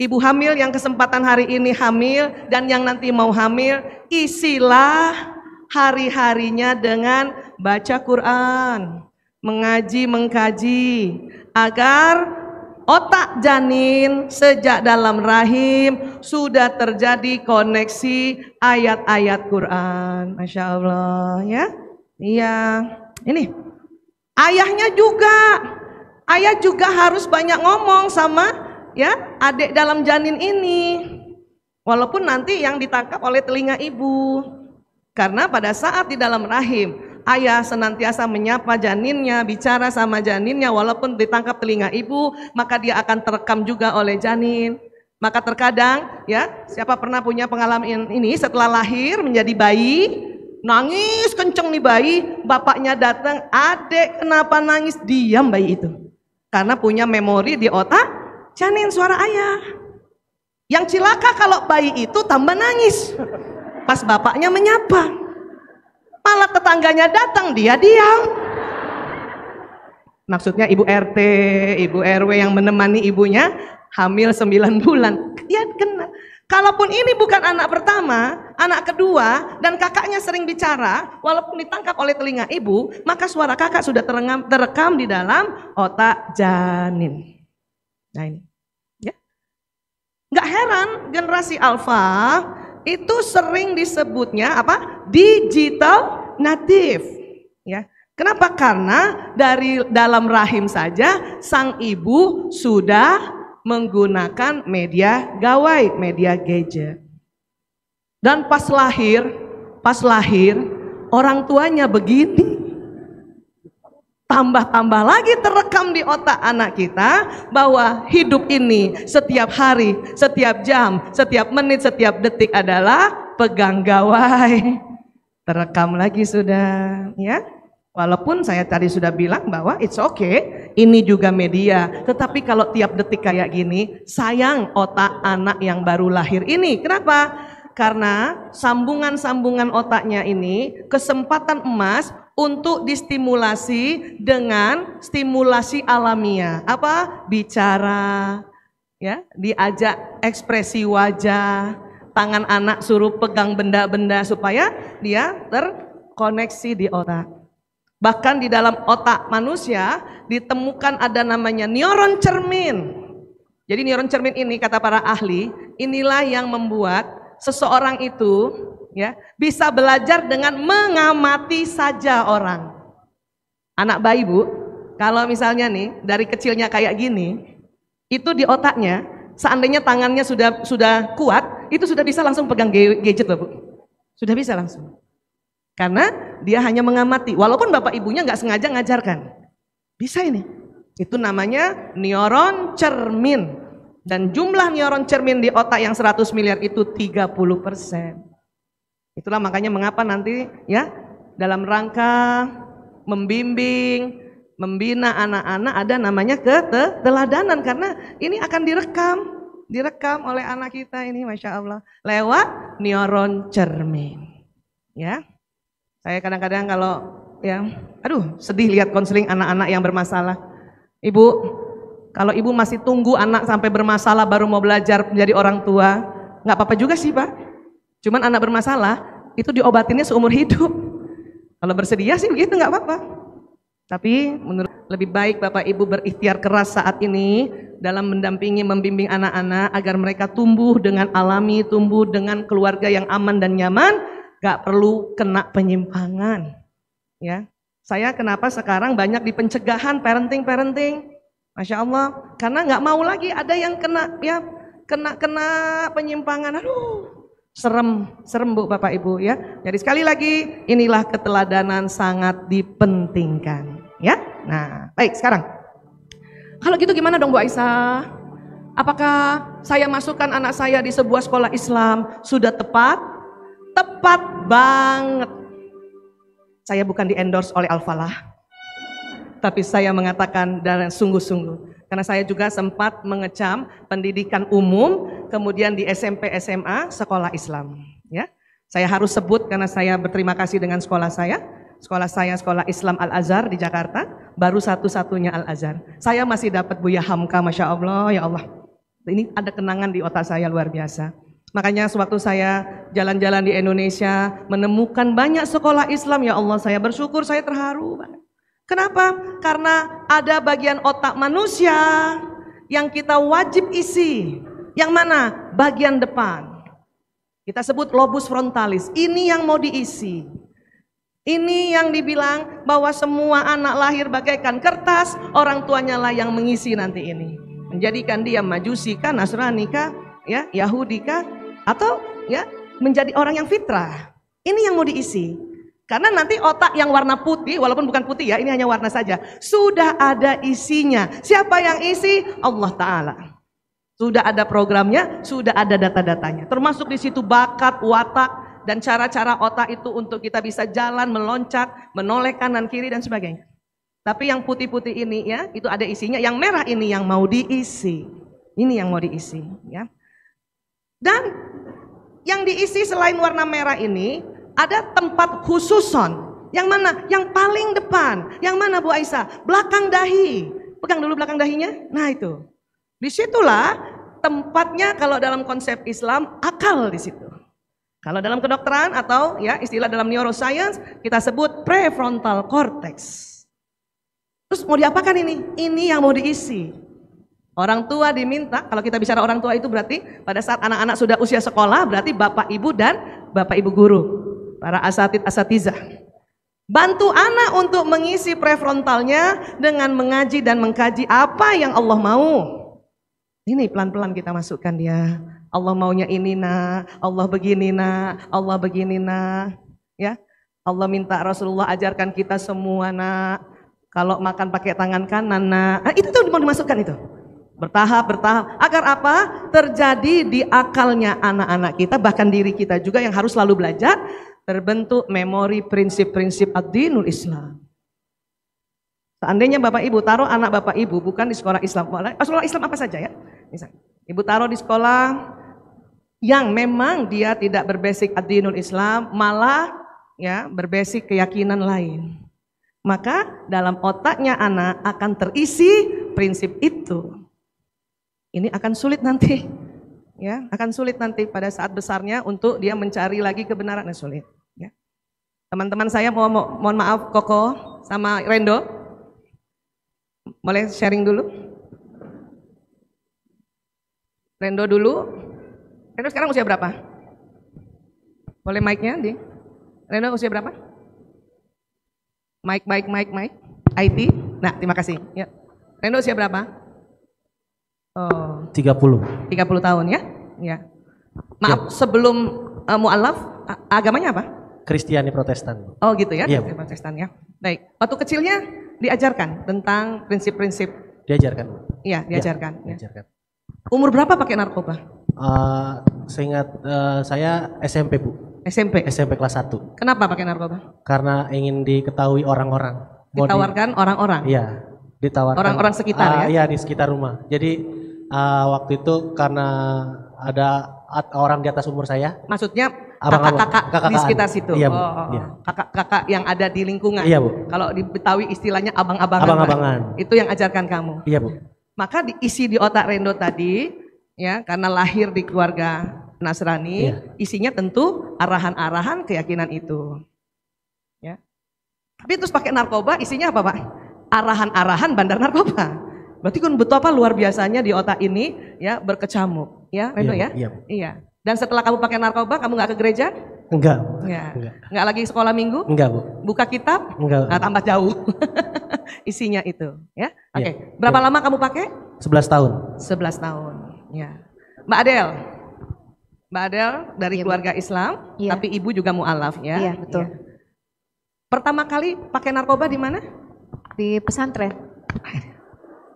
Ibu hamil yang kesempatan hari ini hamil dan yang nanti mau hamil, isilah hari-harinya dengan baca Quran, mengaji, mengkaji, agar otak janin sejak dalam rahim sudah terjadi koneksi ayat-ayat Quran. Masya Allah ya. Iya, ini ayahnya juga. Ayah juga harus banyak ngomong sama ya adik dalam janin ini, walaupun nanti yang ditangkap oleh telinga ibu, karena pada saat di dalam rahim ayah senantiasa menyapa janinnya, bicara sama janinnya, walaupun ditangkap telinga ibu, maka dia akan terekam juga oleh janin. Maka terkadang ya, siapa pernah punya pengalaman ini, setelah lahir menjadi bayi, nangis kenceng nih bayi, bapaknya datang, adek kenapa nangis? Diam bayi itu, karena punya memori di otak janin suara ayah. Yang cilaka kalau bayi itu tambah nangis pas bapaknya menyapa, malah tetangganya datang dia diam. Maksudnya ibu RT, ibu RW yang menemani ibunya hamil 9 bulan, dia kena. Kalaupun ini bukan anak pertama, anak kedua, dan kakaknya sering bicara, walaupun ditangkap oleh telinga ibu, maka suara kakak sudah terekam di dalam otak janin. Nah ini, ya, nggak heran generasi alfa itu sering disebutnya apa? Digital native. Ya, kenapa? Karena dari dalam rahim saja sang ibu sudah menggunakan media gawai, media gadget. Dan pas lahir orang tuanya begini. Tambah-tambah lagi terekam di otak anak kita bahwa hidup ini setiap hari, setiap jam, setiap menit, setiap detik adalah pegang gawai. Terekam lagi sudah, ya. Walaupun saya tadi sudah bilang bahwa it's okay, ini juga media. Tetapi kalau tiap detik kayak gini, sayang otak anak yang baru lahir ini. Kenapa? Karena sambungan-sambungan otaknya ini kesempatan emas untuk distimulasi dengan stimulasi alamiah. Apa? Bicara, ya, diajak ekspresi wajah, tangan anak suruh pegang benda-benda supaya dia terkoneksi di otak. Bahkan di dalam otak manusia ditemukan ada namanya neuron cermin. Jadi neuron cermin ini kata para ahli, inilah yang membuat seseorang itu ya bisa belajar dengan mengamati saja orang. Anak bayi bu, kalau misalnya nih dari kecilnya kayak gini, itu di otaknya seandainya tangannya sudah kuat, itu sudah bisa langsung pegang gadget loh bu, sudah bisa langsung. Karena dia hanya mengamati, walaupun bapak ibunya nggak sengaja ngajarkan, bisa ini. Itu namanya neuron cermin. Dan jumlah neuron cermin di otak yang 100 miliar itu 30%. Itulah makanya mengapa nanti ya dalam rangka membimbing, membina anak-anak ada namanya keteladanan, karena ini akan direkam oleh anak kita ini, masya Allah, lewat neuron cermin. Ya, saya kadang-kadang kalau ya, sedih lihat konseling anak-anak yang bermasalah. Ibu, kalau ibu masih tunggu anak sampai bermasalah baru mau belajar menjadi orang tua, nggak apa-apa juga sih pak. Cuman anak bermasalah itu diobatinnya seumur hidup. Kalau bersedia sih begitu nggak apa-apa. Tapi menurut lebih baik bapak ibu berikhtiar keras saat ini dalam mendampingi, membimbing anak-anak agar mereka tumbuh dengan alami, tumbuh dengan keluarga yang aman dan nyaman, nggak perlu kena penyimpangan. Ya, saya kenapa sekarang banyak di pencegahan parenting, masya Allah, karena nggak mau lagi ada yang kena penyimpangan. Aduh, serem bu bapak ibu ya. Jadi sekali lagi inilah keteladanan sangat dipentingkan ya. Nah baik, sekarang kalau gitu gimana dong Bu Aisyah? Apakah saya masukkan anak saya di sebuah sekolah Islam sudah tepat? Tepat banget. Saya bukan di endorse oleh Al-Falah, tapi saya mengatakan dengan sungguh-sungguh, karena saya juga sempat mengecam pendidikan umum, kemudian di SMP SMA sekolah Islam. Ya, saya harus sebut karena saya berterima kasih dengan sekolah saya sekolah Islam Al-Azhar di Jakarta, baru satu-satunya Al-Azhar. Saya masih dapat Buya Hamka, masya Allah, ya Allah. Ini ada kenangan di otak saya luar biasa. Makanya sewaktu saya jalan-jalan di Indonesia menemukan banyak sekolah Islam, ya Allah saya bersyukur, saya terharu banget. Kenapa? Karena ada bagian otak manusia yang kita wajib isi. Yang mana? Bagian depan. Kita sebut lobus frontalis. Ini yang mau diisi. Ini yang dibilang bahwa semua anak lahir bagaikan kertas, orang tuanya lah yang mengisi nanti ini. Menjadikan dia Majusi kah, Nasrani kah, ya, Yahudi kah, atau ya menjadi orang yang fitrah. Ini yang mau diisi. Karena nanti otak yang warna putih, walaupun bukan putih ya, ini hanya warna saja, sudah ada isinya. Siapa yang isi? Allah Ta'ala. Sudah ada programnya, sudah ada data-datanya. Termasuk di situ bakat, watak, dan cara-cara otak itu untuk kita bisa jalan, meloncat, menoleh kanan kiri dan sebagainya. Tapi yang putih-putih ini ya, itu ada isinya. Yang merah ini yang mau diisi. Ini yang mau diisi ya. Dan yang diisi selain warna merah ini, ada tempat khususon. Yang mana? Yang paling depan. Yang mana Bu Aisyah? Belakang dahi. Pegang dulu belakang dahinya. Nah itu. Disitulah tempatnya kalau dalam konsep Islam, akal di situ. Kalau dalam kedokteran atau ya istilah dalam neuroscience, kita sebut prefrontal cortex. Terus mau diapakan ini? Ini yang mau diisi. Orang tua diminta, kalau kita bicara orang tua itu berarti pada saat anak-anak sudah usia sekolah, berarti bapak ibu dan bapak ibu guru. Para asatizah. Bantu anak untuk mengisi prefrontalnya dengan mengaji dan mengkaji apa yang Allah mau. Ini pelan-pelan kita masukkan dia. Allah maunya ini nak, Allah begini nak, Allah begini nak. Ya, Allah minta Rasulullah ajarkan kita semua nak. Kalau makan pakai tangan kanan nak. Nah, itu tuh mau dimasukkan itu. Bertahap. Agar apa? Terjadi di akalnya anak-anak kita, bahkan diri kita juga yang harus selalu belajar. Terbentuk memori prinsip-prinsip ad-dinul Islam. Seandainya Bapak Ibu taruh anak Bapak Ibu bukan di sekolah Islam, sekolah Islam apa saja ya, misalnya, Ibu taruh di sekolah yang memang dia tidak berbasic ad-dinul Islam, malah ya berbasic keyakinan lain, maka dalam otaknya anak akan terisi prinsip itu. Ini akan sulit nanti. Ya, akan sulit nanti pada saat besarnya untuk dia mencari lagi kebenaran, sulit. Ya. Teman-teman saya mohon maaf Koko sama Rendo, boleh sharing dulu. Rendo dulu. Rendo sekarang usia berapa? Boleh mic-nya di? Rendo usia berapa? Mic. IT. Nah, terima kasih. Ya. Rendo usia berapa? Oh, 30 tahun ya? Ya. Maaf, ya. Sebelum mu'alaf, agamanya apa? Kristiani Protestan. Oh gitu ya, iya, Protestan ya. Baik, waktu kecilnya diajarkan tentang prinsip-prinsip? Diajarkan. Iya, diajarkan. Ya, diajarkan. Umur berapa pakai narkoba? Seingat saya SMP Bu. SMP kelas 1. Kenapa pakai narkoba? Karena ingin diketahui orang-orang. Ditawarkan orang-orang? Iya. Ditawarkan orang-orang sekitar ya? Iya, di sekitar rumah. Jadi waktu itu karena ada orang di atas umur saya. Maksudnya kakak-kakak di sekitar situ? Iya, Bu. Iya. Kakak-kakak yang ada di lingkungan? Iya Bu. Kalau di Betawi istilahnya abang-abangan. Abang-abangan. Itu yang ajarkan kamu? Iya Bu. Maka diisi di otak Rendo tadi, ya karena lahir di keluarga Nasrani, iya. Isinya tentu arahan-arahan keyakinan itu. Ya. Tapi terus pakai narkoba isinya apa Pak? Arahan-arahan bandar narkoba. Berarti kan betapa luar biasanya di otak ini ya berkecamuk, ya Rendo ya? Iya. Dan setelah kamu pakai narkoba, kamu nggak ke gereja? Enggak. Enggak lagi sekolah minggu? Enggak Bu. Buka kitab? Enggak. Nah, tambah jauh. Isinya itu, ya. Oke. Berapa lama kamu pakai? 11 tahun. 11 tahun. Ya. Mbak Adel dari keluarga Islam, tapi ibu juga mu'alaf ya? Iya betul. Ya. Pertama kali pakai narkoba di mana? Di pesantren.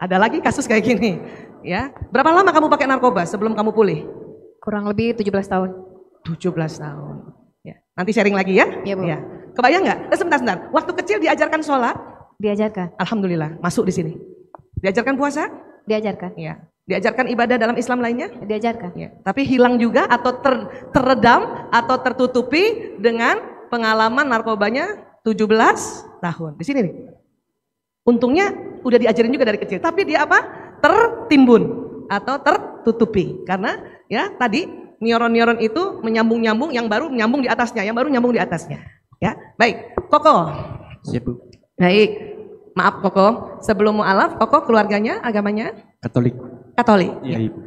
Ada lagi kasus kayak gini, ya. Berapa lama kamu pakai narkoba sebelum kamu pulih? Kurang lebih 17 tahun. 17 tahun. Ya. Nanti sharing lagi ya? Iya Bu. Ya. Kebayang nggak? Sebentar. Waktu kecil diajarkan sholat? Diajarkan. Alhamdulillah, masuk di sini. Diajarkan puasa? Diajarkan. Iya. Diajarkan ibadah dalam Islam lainnya? Diajarkan. Ya. Tapi hilang juga atau terredam atau tertutupi dengan pengalaman narkobanya 17 tahun. Di sini nih. Untungnya udah diajarin juga dari kecil, tapi dia apa? Tertimbun atau tutupi. Karena ya tadi neuron-neuron itu menyambung-nyambung, yang baru menyambung di atasnya, yang baru nyambung di atasnya. Ya, baik. Koko. Siap, Bu. Baik. Maaf Koko, sebelum mualaf, Koko keluarganya, agamanya? Katolik. Katolik. Iya, Ibu.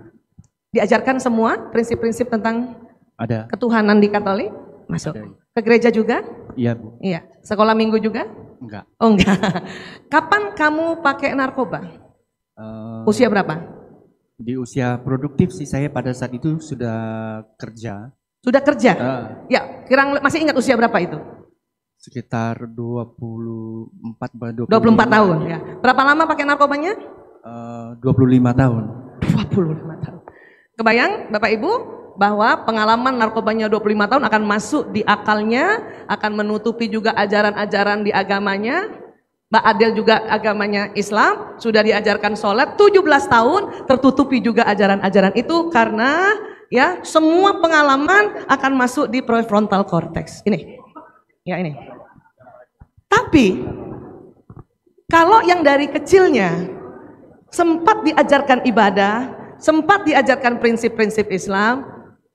Diajarkan semua prinsip-prinsip tentang Ada. ketuhanan di Katolik? Masuk. Ada. Ke gereja juga? Iya, Bu. Iya. Sekolah minggu juga? Enggak. Oh enggak. Kapan kamu pakai narkoba? Usia berapa? Di usia produktif sih, saya pada saat itu sudah kerja. Sudah kerja? Eh, Ya, masih ingat usia berapa itu? sekitar 24 24 tahun ya. Berapa lama pakai narkobanya? 25 tahun. 25 tahun. Kebayang Bapak Ibu bahwa pengalaman narkobanya 25 tahun akan masuk di akalnya, akan menutupi juga ajaran-ajaran di agamanya. Mbak Adel juga agamanya Islam, sudah diajarkan sholat 17 tahun, tertutupi juga ajaran-ajaran itu karena ya semua pengalaman akan masuk di prefrontal cortex. Ini, ya ini. Tapi kalau yang dari kecilnya sempat diajarkan ibadah, sempat diajarkan prinsip-prinsip Islam,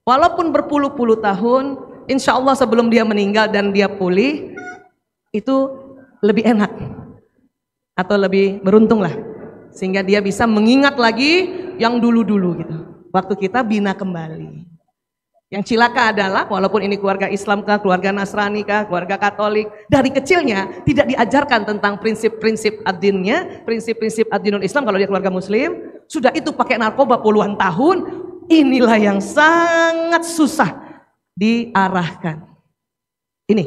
walaupun berpuluh-puluh tahun, insya Allah sebelum dia meninggal dan dia pulih, itu lebih enak atau lebih beruntung lah, sehingga dia bisa mengingat lagi yang dulu-dulu gitu. Waktu kita bina kembali. Yang cilaka adalah walaupun ini keluarga Islam kah, keluarga Nasrani kah, keluarga Katolik, dari kecilnya tidak diajarkan tentang prinsip-prinsip ad-dinnya, prinsip-prinsip ad-dinul Islam kalau dia keluarga Muslim, sudah itu pakai narkoba puluhan tahun, inilah yang sangat susah diarahkan. Ini